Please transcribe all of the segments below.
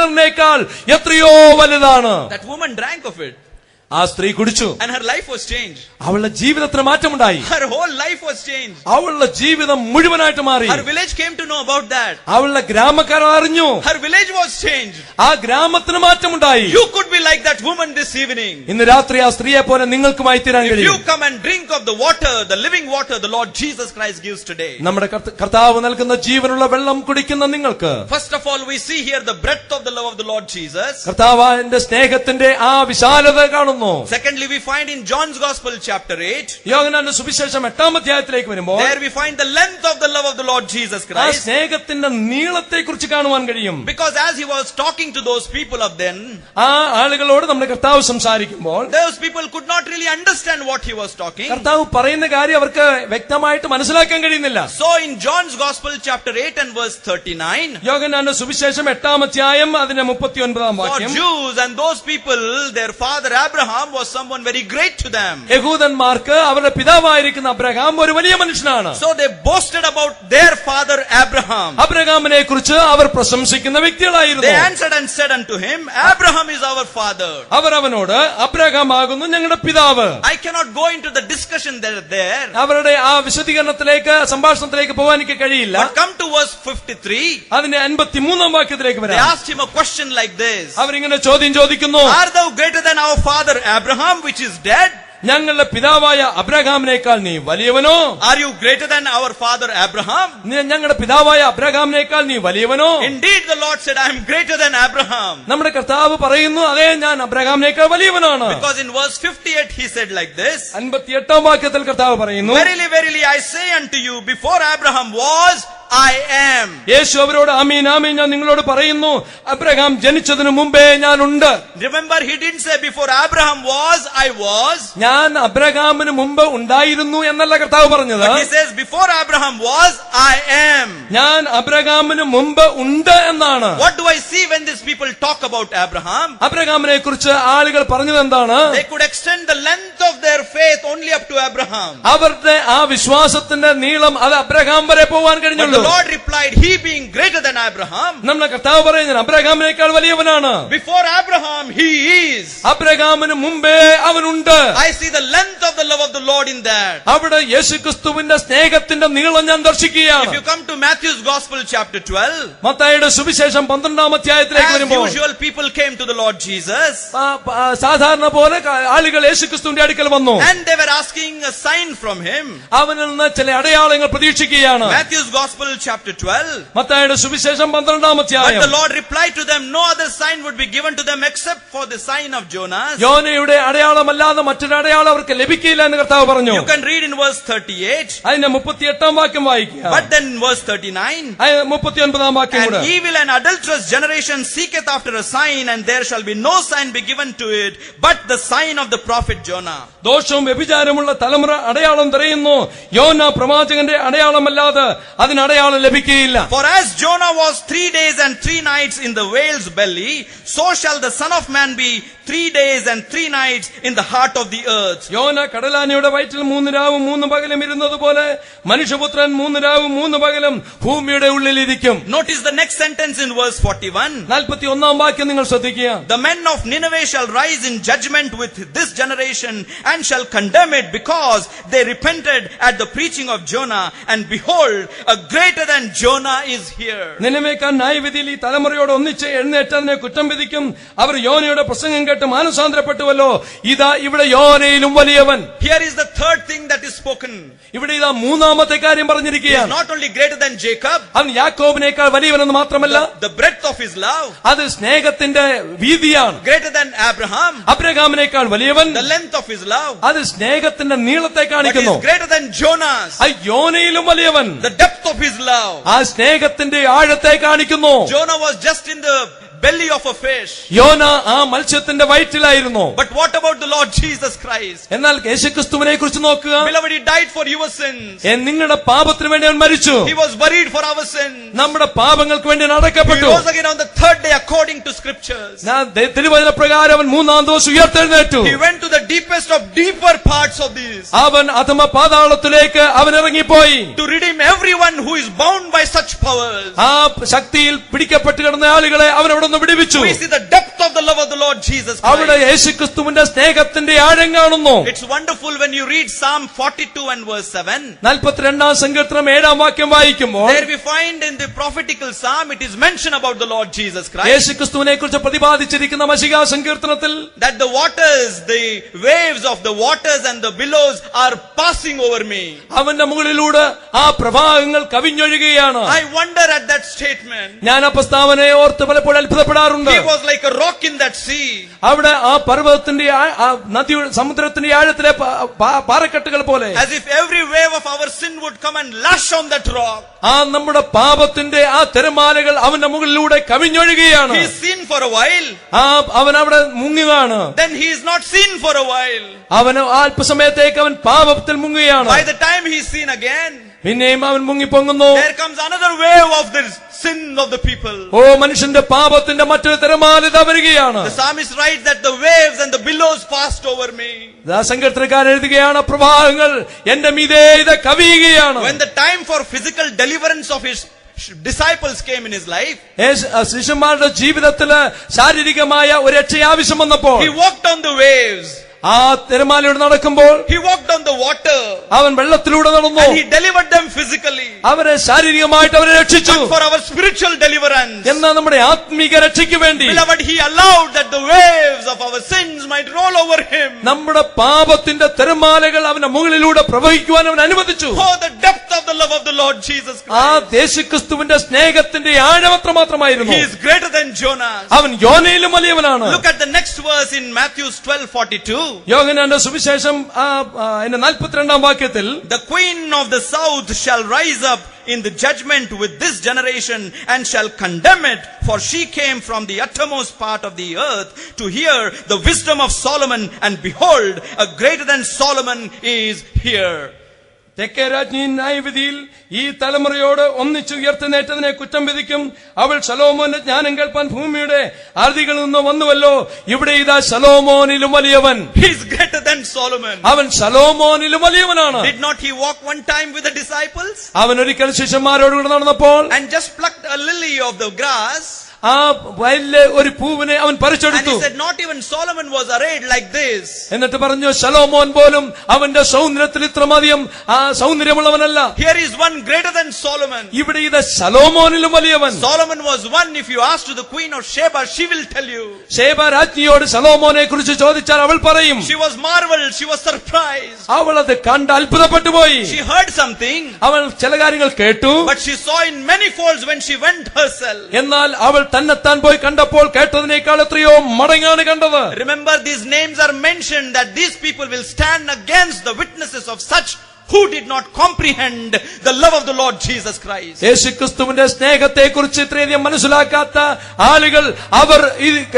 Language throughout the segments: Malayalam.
കിണറിനേക്കാൾ എത്രയോ വലുതാണ്. That woman drank of it. ആ സ്ത്രീ കുടിച്ചു. And her life was changed. അവളുടെ ജീവിതത്തിന് മാറ്റമുണ്ടായി. Her whole life was changed. അവളുടെ ജീവിതം മുഴുവനായിട്ട് മാറി. Her village came to know about that. അവളുടെ ഗ്രാമക്കാർ അറിഞ്ഞു. Her village was changed. ആ ഗ്രാമത്തിന് മാറ്റമുണ്ടായി. You could be like that woman this evening. ഇന്ന് രാത്രി ആ സ്ത്രീയെ പോലെ നിങ്ങൾക്കുമായി തീരാൻ കഴിയും. If you come and drink of the water, the living water the Lord Jesus Christ gives today. നമ്മുടെ കർത്താവ് നൽകുന്ന ജീവനുള്ള വെള്ളം കുടിക്കുന്ന നിങ്ങൾക്ക്, first of all we see here the breadth of the love of the Lord Jesus. കർത്താവിന്റെ സ്നേഹത്തിന്റെ ആ വിശാലത കാണുന്നു. Secondly, we find in John's Gospel chapter 8, യോഹന്നാന്റെ സുവിശേഷം 8-ാം അധ്യായത്തിലേക്ക് വരുമ്പോൾ, there we find the length of the love of the Lord Jesus ആ Christ. സ്നേഹത്തിന്റെ നീളത്തെക്കുറിച്ച് കാണുവാൻ കഴിയും. Because as he was talking to those people of then, ആ ആളുകളോട് നമ്മുടെ കർത്താവ് സംസാരിക്കുമ്പോൾ, those people could not really understand what he was talking. കർത്താവ് പറയുന്ന കാര്യം അവർക്ക് വ്യക്തമായിട്ട് മനസ്സിലാക്കാൻ കഴിയുന്നില്ല. So in John's Gospel chapter 8 and verse 39, യോഹന്നാന്റെ സുവിശേഷം 8-ാം അധ്യായം അതിന്റെ 39-ാം for വാക്യം, Jews and those people, their father Abraham was someone very great to them. യഹൂദന്മാർക്ക് അവരുടെ പിതാവായിരിക്കുന്ന അബ്രഹാം ഒരു വലിയ മനുഷ്യനാണ്. So they boasted about their father Abraham. അബ്രഹാമിനെ കുറിച്ച് അവർ പ്രശംസിക്കുന്ന വ്യക്തികളായിരുന്നു. They answered and said unto him, Abraham is our father. അവർ അവനോട് അബ്രഹാം ആകുന്നു ഞങ്ങളുടെ പിതാവ്. I cannot go into the discussion there. അവരുടെ ആ വിശദീകരണത്തിലേക്ക് സംഭാഷണത്തിലേക്ക് പോകാൻ എനിക്ക് കഴിയില്ല. But come to verse 53. അതിന്റെ 53-ാം വാക്യത്തിലേക്ക് They വരാം. asked him a question like this. അവരിങ്ങനെ ചോദ്യം ചോദിക്കുന്നു, Are thou greater than our father Abraham which is dead? ഞങ്ങളുടെ പിതാവായ അബ്രഹാമിനേക്കാൾ നീ വലിയവനോ? Are you greater than our father Abraham? ഞങ്ങളുടെ പിതാവായ അബ്രഹാമിനേക്കാൾ നീ വലിയവനോ? Indeed the Lord said, I am greater than Abraham. നമ്മുടെ കർത്താവ് പറയുന്നു, അതെ ഞാൻ അബ്രഹാമിനേക്കാൾ വലിയവനാണ്. Because in verse 58 he said like this. 58-ാം വാക്യത്തിൽ കർത്താവ് പറയുന്നു, Verily, verily, I say unto you, before Abraham was, I am. യേശു അവരോട്, ആമീൻ ആമീൻ ഞാൻ നിങ്ങളോട് പറയുന്നു, അബ്രഹാം ജനിച്ചതിനു മുമ്പേ ഞാനുണ്ട്. Remember, he didn't say before Abraham was, I was. ഞാൻ അബ്രഹാമിന് മുമ്പ് ഉണ്ടായിരുന്നു എന്നല്ല കർത്താവ് പറഞ്ഞത്. But he says before Abraham was, I am. ഞാൻ അബ്രഹാമിന് മുമ്പ് ഉണ്ട് എന്നാണ്. What do I see when these people talk about Abraham? അബ്രഹാമിനെ കുറിച്ച് ആളുകൾ പറഞ്ഞത് എന്താണ്? They could extend the length of their faith only up to Abraham. അവരുടെ ആ വിശ്വാസത്തിന്റെ നീളം അത് അബ്രഹാം വരെ പോവാൻ കഴിഞ്ഞുള്ളൂ. The Lord replied, he being greater than Abraham. നമ്മുടെ കർത്താവ് പറയുന്നത് അബ്രഹാമിനേക്കാൾ വലിയവനാണ്. Before Abraham he is. അബ്രഹാമിന് മുമ്പേ അവനുണ്ട്. I see the length of the love of the Lord in that. അവിടെ യേശുക്രിസ്തുവിന്റെ സ്നേഹത്തിന്റെ നീളം ഞാൻ ദർശിക്കുകയാണ്. If you come to Matthew's Gospel chapter 12, മത്തായിയുടെ സുവിശേഷം 12-ാം അധ്യായത്തിലേക്ക് as വരുമ്പോൾ, usual people came to the Lord Jesus. സാധാരണ പോലെ ആളുകൾ യേശുക്രിസ്തുവിന്റെ അടുക്കൽ വന്നു. And they were asking a sign from him. അവനിൽ നിന്ന് ചില അടയാളങ്ങൾ പ്രതീക്ഷിക്കുകയാണ്. Matthew's Gospel chapter 12. മത്തായിയുടെ സുവിശേഷം 12-ാം But അധ്യായം. the Lord replied to them, no other sign would be given to them except for the sign of Jonas. യോനയുടെ അടയാളമല്ലാതെ മറ്റൊരു അടയാളം അവർക്ക് ലഭിക്കില്ല എന്ന് കർത്താവ് പറഞ്ഞു. You can read in verse 38. അതിന്റെ 38-ാം വാക്യം വായിക്കുക. But then in verse 39, 39-ാം വാക്യം കൂടെ, an evil and adulterous generation seeketh after a sign, and there shall be no sign be given to it but the sign of the prophet Jonah. ദോഷവും വ്യഭിചാരമുള്ള തലമുറ അടയാളം തിരയുന്നു, യോന പ്രവാചകന്റെ അടയാളമല്ലാതെ അതിന് അടയാളം ലഭിക്കുകയില്ല. For as Jonah was 3 days and 3 nights in the whale's belly, so shall the Son of Man be 3 days and 3 nights in the heart of the earth. യോന കടലാനയുടെ വയറ്റിൽ 3 രാവും 3 പകലും ഇരുന്നതുപോലെ മനുഷ്യപുത്രൻ 3 രാവും 3 പകലും ഭൂമിയുടെ ഉള്ളിലിരിക്കും. Notice the next sentence in verse 41. 41-ാം വാക്യം നിങ്ങൾ ശ്രദ്ധിക്കുക. The men of Nineveh shall rise in judgment with this generation and shall condemn it, because they repented at the preaching of Jonah, and behold, a greater than Jonah is here. നിനവേക്കാർ ന്യായവിധിയിൽ ഈ തലമുറയോട് ഒന്നിച്ച് എഴുന്നേറ്റതിനെ കുറ്റം വിധിക്കും. അവർ യോനയുടെ പ്രസംഗം കേട്ട് മാനസാന്തരപ്പെട്ടുവല്ലോ. ഇതാ ഇവിടെ യോനയിലും വലിയവൻ. Here is the third thing that is spoken. ഇവിടെ ഇതാ മൂന്നാമത്തെ കാര്യം പറഞ്ഞിരിക്കുകയാണ്. Not only greater than Jacob, അവൻ യാക്കോബിനേക്കാൾ വലിയവനെന്ന് മാത്രമല്ല, the breadth of his love, അത് സ്നേഹത്തിന്റെ വീതിയാണ്. greater than Abraham, അബ്രഹാമിനേക്കാൾ വലിയവൻ, the length of his love, അത് സ്നേഹത്തിന്റെ നീളത്തെ but കാണിക്കുന്നു. is greater than Jonas, യോനയിലും വലിയവൻ, the depth of his love. ആ സ്നേഹത്തിന്റെ ആഴത്തെ കാണിക്കുന്നു. Jonah was just in the belly of a fish. യോന ആ മത്സ്യത്തിന്റെ വയറ്റിലായിരുന്നു. But what about the Lord Jesus Christ? എന്നാൽ യേശുക്രിസ്തുവിനെ കുറിച്ച് നോക്കുക. Beloved, he died for your sins. നിങ്ങളുടെ പാപത്തിന് വേണ്ടി അവൻ മരിച്ചു. He was buried for our sins. നമ്മുടെ പാപങ്ങൾക്ക് വേണ്ടി He അടക്കപ്പെട്ടു. rose again on the third day according to scriptures. തിരുവചന പ്രകാരം അവൻ മൂന്നാം ദിവസം ഉയർത്തെഴുന്നേറ്റു. He went to the deepest of deeper parts of this അവൻ അധമ പാതാളത്തിലേക്ക് അവൻ ഇറങ്ങിപ്പോയി. to redeem everyone who is bound by such powers. ആ ശക്തിയിൽ പിടിക്കപ്പെട്ട് കിടന്ന ആളുകളെ അവൻ അവിടെ നിന്ന് വിടുവിച്ചു. We see the depth of the love of the Lord Jesus അവിടെ Christ. യേശുക്രിസ്തുവിന്റെ സ്നേഹത്തിന്റെ ആഴം കാണുന്നു. It's wonderful when you read Psalm 42 and verse 7. 42 സങ്കീർത്തനം 7 വാക്യം വായിക്കുമ്പോൾ There we find in the prophetical psalm it is mentioned about the Lord Jesus Christ. യേശുക്രിസ്തുവിനെ കുറിച്ച് പ്രതിപാദിച്ചിരിക്കുന്ന മശിഹാ സങ്കീർത്തനത്തിൽ That the waters, the waves of the waters and the billows are passing over me. അവന്റെ മുകളിലൂടെ ആ പ്രവാഹങ്ങൾ കവിഞ്ഞൊഴുകുകയാണ്. I wonder at that statement. ഞാൻ ആ പ്രസ്താവനയെ ഓർത്ത് പലപ്പോഴും അത്ഭുതപ്പെടാറുണ്ട്. He was like a rock in that sea. അവിടെ ആ പർവ്വതത്തിന്റെ ആ നദിയുടെ സമുദ്രത്തിന്റെ ആഴത്തിലെ പാറക്കെട്ടുകൾ പോലെ As if every wave of our sin would come and lash on that rock. ആ നമ്മുടെ പാപത്തിന്റെ ആ തിരമാലകൾ അവന്റെ മുകളിലൂടെ കവിഞ്ഞൊഴുകുകയാണ്. He is seen for a while. അവൻ അവിടെ മുങ്ങുകയാണ്. Then he is not seen for a while. അവന് അല്പസമയത്തേക്ക് അവൻ പാപത്തിൽ മുങ്ങുകയാണ്. By the time he is seen again, പിന്നെയും അവൻ മുങ്ങിപ്പൊങ്ങുന്നു. there comes another wave of the sin of the people. ഓ മനുഷ്യന്റെ പാപത്തിന്റെ മറ്റൊരു തിരമാല വരികയാണ്. The psalmist writes that the waves and the billows passed over me. സങ്കീർത്തനക്കാരൻ എഴുതുകയാണ്, പ്രവാഹങ്ങൾ എന്റെ മീതെ ഇത് കവിയുകയാണ്. When the time for physical deliverance of his disciples came in his life, ശിഷ്യന്മാരുടെ ജീവിതത്തില് ശാരീരികമായ ഒരു രക്ഷ ആവശ്യം വന്നപ്പോൾ he walked on the waves. ആ തിരമാലയോട് നടക്കുമ്പോൾ He walked on the water. അവൻ വെള്ളത്തിലൂടെ നടന്നു. And he delivered them physically. അവരെ ശാരീരികമായിട്ട് അവരെ രക്ഷിച്ചു. But for our spiritual deliverance, എന്നാൽ നമ്മുടെ ആത്മീക രക്ഷയ്ക്ക് വേണ്ടി beloved, he allowed that the waves of our sins might roll over him. നമ്മുടെ പാപത്തിന്റെ തിരമാലകൾ അവന്റെ മുകളിലൂടെ പ്രവഹിക്കുവാൻ അവൻ അനുവദിച്ചു. Oh, the depth of the love of the Lord Jesus ആ Christ. യേശുക്രിസ്തുവിന്റെ സ്നേഹത്തിന്റെ ആഴം അത്രമാത്രമായിരുന്നു. He is greater than Jonah. അവൻ യോനയിലും വലിയവനാണ്. Look at the next verse in Matthew 12:42. യോഹന്നാന്റെ സുവിശേഷം 42 വാക്യത്തിൽ The queen of the south shall rise up in the judgment with this generation and shall condemn it, for she came from the uttermost part of the earth to hear the wisdom of Solomon, and behold, a greater than Solomon is here. തെക്കേ രാജ്ഞി ന്യായവിധിയിൽ ഈ തലമുറയോട് ഒന്നിച്ചുയർത്തുന്നേറ്റതിനെ കുറ്റം വിധിക്കും. അവൾ ശലോമോന്റെ ജ്ഞാനം കേൾപ്പാൻ ഭൂമിയുടെ ആദികളിൽ നിന്ന് വന്നുവല്ലോ. ഇവിടെ ഇതാ ശലോമോനിലും വലിയവൻ. He is greater than Solomon. അവൻ ശലോമോനിലും വലിയവനാണ്. Did not he walk one time with the disciples അവൻ ഒരിക്കൽ ശിഷ്യന്മാരോടുകൂടെ നടന്നപ്പോൾ and just plucked a lily of the grass? ആ വയലിലെ ഒരു പൂവിനെ അവൻ And പറിച്ചെടുത്തു. he said, not even Solomon was arrayed like this. എന്നിട്ട് പറഞ്ഞു, ശലോമോൻ പോലും അവന്റെ സൗന്ദര്യത്തിൽ ഇത്രമധികം സൗന്ദര്യമുള്ളവനല്ല. Here is one greater than Solomon. ഇവിടെ ഇത് ശലോമോനിലും വലിയവൻ. Solomon was one. If you ask to the queen of Sheba, she will tell you. Shiba രാജ്ഞിയോട് ശലോമോനെ കുറിച്ച് ചോദിച്ചാൽ അവൾ പറയും. She was marveled. She was surprised. അവൾ അത് കണ്ട് അത്ഭുതപ്പെട്ടു പോയി. She heard something, അവൾ ചില കാര്യങ്ങൾ കേട്ടു. but she saw in many folds when she went herself. എന്നാൽ അവൾ തന്നെത്താൻ പോയി കണ്ടപ്പോൾ കേട്ടതിനേക്കാൾ എത്രയോ മടങ്ങാണ് കണ്ടത്. Remember, these names are mentioned that these people will stand against the witnesses of such who did not comprehend the love of the Lord Jesus Christ. യേശുക്രിസ്തുവിന്റെ സ്നേഹത്തെ കുറിച്ച് ഇത്രയധികം മനസ്സിലാക്കാത്ത ആളുകൾ അവർ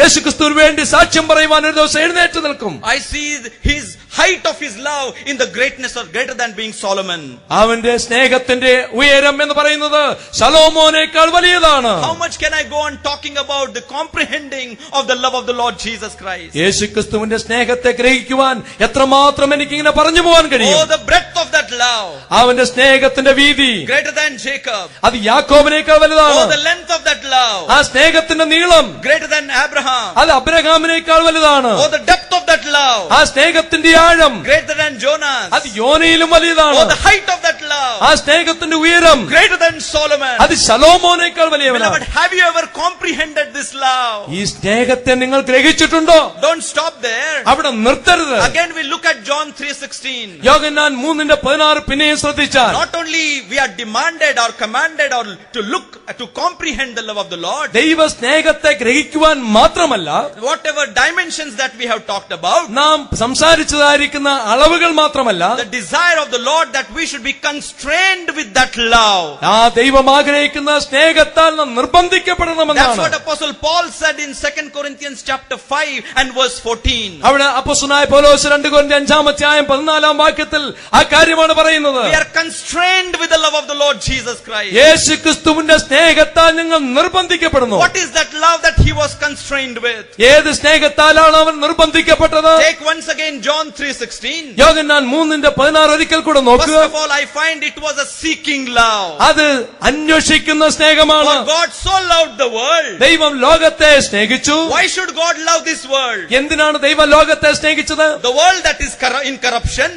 യേശുക്രിസ്തുവിന് വേണ്ടി സാക്ഷ്യം പറയുവാൻ ഒരു ദിവസം എഴുന്നേറ്റ് നിൽക്കും. I see his height of his love in the greatness of greater than being Solomon. അവന്റെ സ്നേഹത്തിന്റെ ഉയരം എന്ന് പറയുന്നത് ശലോമോനേക്കാൾ വലിയതാണ്. How much can I go on talking about the comprehending of the love of the Lord Jesus Christ? യേശുക്രിസ്തുവിന്റെ സ്നേഹത്തെ ഗ്രഹിക്കുവാൻ എത്രമാത്രം എനിക്കിങ്ങനെ പറഞ്ഞു പോകാൻ കഴിയും. Oh, the breadth of that love. അവന്റെ സ്നേഹത്തിന്റെ വീതി Greater than Jacob. അത് യാക്കോബിനേക്കാൾ വലുതാണ്. Oh, the length of that love. ആ സ്നേഹത്തിന്റെ നീളം Greater than Abraham. അത് അബ്രഹാമിനേക്കാൾ വലുതാണ്. Oh, the depth of that love. ആ സ്നേഹത്തിന്റെ ആഴം Greater than Jonas. അത് യോനയിലും വലിയതാണ്. Oh, the height of that love. ആ സ്നേഹത്തിന്റെ ഉയരം Greater than Solomon. അത് ശലോമോനേക്കാൾ വലിയവനാണ്. Beloved, have you ever comprehended this love? ഈ സ്നേഹത്തെ നിങ്ങൾ ഗ്രഹിച്ചിട്ടുണ്ടോ? Don't stop there. അവിടെ നിർത്തരുത്. Again we look at John 3:16. യോഹന്നാൻ 3:16 പിന്നെയും ശ്രദ്ധിച്ചാൽ Not only we are demanded or commanded or to look to comprehend the love of the Lord. ദൈവ സ്നേഹത്തെ ഗ്രഹിക്കുവാൻ മാത്രമല്ല Whatever dimensions that we have talked about. നാം സംസാരിച്ചതായിരിക്കുന്ന അളവുകൾ മാത്രമല്ല, The desire of the Lord that we should be constrained with that love. ആ ദൈവം ആഗ്രഹിക്കുന്ന സ്നേഹത്താൽ നാം That's നിർബന്ധിക്കപ്പെടണമെന്നാണ്. what Apostle Paul said in 2 Corinthians chapter 5 and verse 14. അവിടെ അപ്പോസ്തലനായ പൗലോസ് 2 കൊരിന്ത്യർ 5-ാം വാക്യത്തിൽ ആ കാര്യമാണ് പറയുന്നത്. We are constrained with the love of the Lord Jesus Christ. യേശു ക്രിസ്തുവിന്റെ സ്നേഹത്താൽ നിങ്ങൾ നിർബന്ധിക്കപ്പെടുന്നു. What is that love that he was constrained with? ഏത് സ്നേഹത്താലാണ് അവൻ നിർബന്ധിക്കപ്പെട്ടത്? Take once again John 3:16. യോഹന്നാൻ 3:16 ഒരിക്കൽ കൂടെ First നോക്കുക. of all, I find it was a seeking love. അത് അന്വേഷിക്കുന്ന സ്നേഹമാണ്. For God so loved the world. ദൈവം ലോകത്തെ സ്നേഹിച്ചു. Why should God love this world? എന്തിനാണ് ദൈവം ലോകത്തെ സ്നേഹിച്ചത്? The world that is in corruption.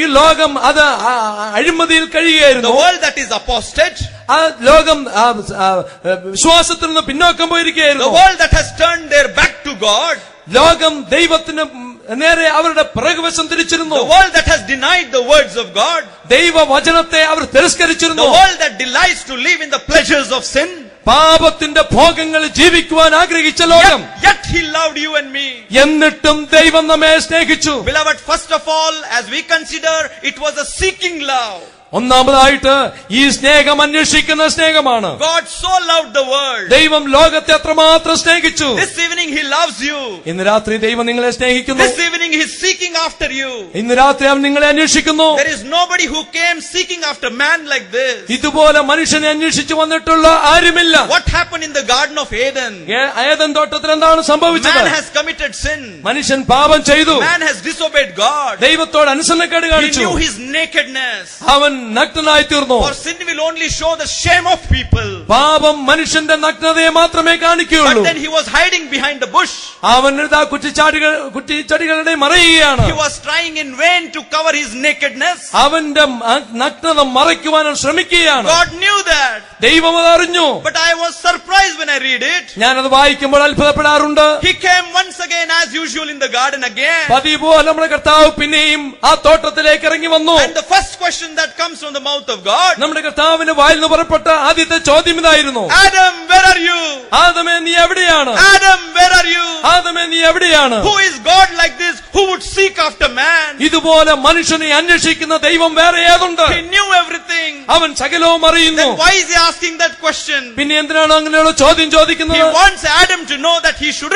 ഈ ലോകം അത് അഴിമതിയിൽ The കഴിയുകയായിരുന്നു. world that is apostate. ആ ലോകം വിശ്വാസത്തിൽ നിന്ന് പിന്നോക്കം The പോയിരിക്കുകയായിരുന്നു. world that has turned their back to God. ലോകം ദൈവത്തിന് നേരെ അവരുടെ പിറകുവശം തിരിച്ചിരുന്നു. The world that has denied the words of God. ദൈവവചനത്തെ അവർ The തിരസ്കരിച്ചിരുന്നു. world that delights to live in the pleasures of sin. പാപത്തിന്റെ ഭോഗങ്ങളിൽ ജീവിക്കുവാൻ ആഗ്രഹിച്ച ലോകം. Yet he loved you and me. എന്നിട്ടും ദൈവം നമ്മെ സ്നേഹിച്ചു. Beloved, first of all, as we consider, it was a seeking love. ഒന്നാമതായിട്ട് ഈ സ്നേഹം അന്വേഷിക്കുന്ന സ്നേഹമാണ്. God so loved the world. ദൈവം ലോകത്തെ അത്രമാത്രം സ്നേഹിച്ചു. This evening he loves you. ഇന്ന് രാത്രി ദൈവം നിങ്ങളെ സ്നേഹിക്കുന്നു. This evening he is seeking after you. ഇന്ന് രാത്രി അവൻ നിങ്ങളെ അന്വേഷിക്കുന്നു. There is nobody who came seeking after man like this. ഇതുപോലെ മനുഷ്യനെ അന്വേഷിച്ചു വന്നിട്ടുള്ള ആരുമില്ല. What happened in the Garden of Eden? Eden തോട്ടത്തിൽ എന്താണ് സംഭവിച്ചത്? Man has committed sin. മനുഷ്യൻ പാപം ചെയ്തു. Man has disobeyed God. ദൈവത്തോട് അനുസരണക്കേട് He കാണിച്ചു. knew his nakedness. അവൻ നഗ്നനായി തീർന്നു. For sin will only show the shame of people. പാപം മനുഷ്യന്റെ നഗ്നതയെ മാത്രമേ കാണിക്കുകയുള്ളൂ. But then he was hiding behind the bush. അവൻ ഇതാ കുറ്റിച്ചെടികളുടെ മറയുകയാണ്. He was trying in vain to cover his nakedness. അവന്റെ നഗ്നത മറയ്ക്കുവാൻ ശ്രമിക്കുകയാണ്. God knew that. ദൈവം അത് അറിഞ്ഞു. But I was surprised when I read it. ഞാനത് വായിക്കുമ്പോൾ അത്ഭുതപ്പെടാറുണ്ട്. He came once again as usual in the garden again. പതിവ് പോലെ നമ്മുടെ കർത്താവ് പിന്നെയും ആ തോട്ടത്തിലേക്ക് ഇറങ്ങി വന്നു. And the first question that comes from the mouth of God. നമ്മുടെ കർത്താവിന്റെ വായിൽ നിന്ന് പുറപ്പെട്ട ആദ്യത്തെ ചോദ്യം ഇതായിരുന്നു. Adam, where are you? ആദമേ നീ എവിടെയാണ്? Adam, where are you? ആദമേ നീ എവിടെയാണ്? Who is God like this who would seek after man? ഇതുപോലെ മനുഷ്യനെ അന്വേഷിക്കുന്ന ദൈവം വേറെ ഏതുണ്ട്? He knew everything. അവൻ സകലവും അറിയുന്നു. Then why is he asking that question? പിന്നെ എന്തിനാണ് അങ്ങനെയുള്ള ചോദ്യം He ചോദിക്കുന്നത്? wants Adam to know that he shouldn't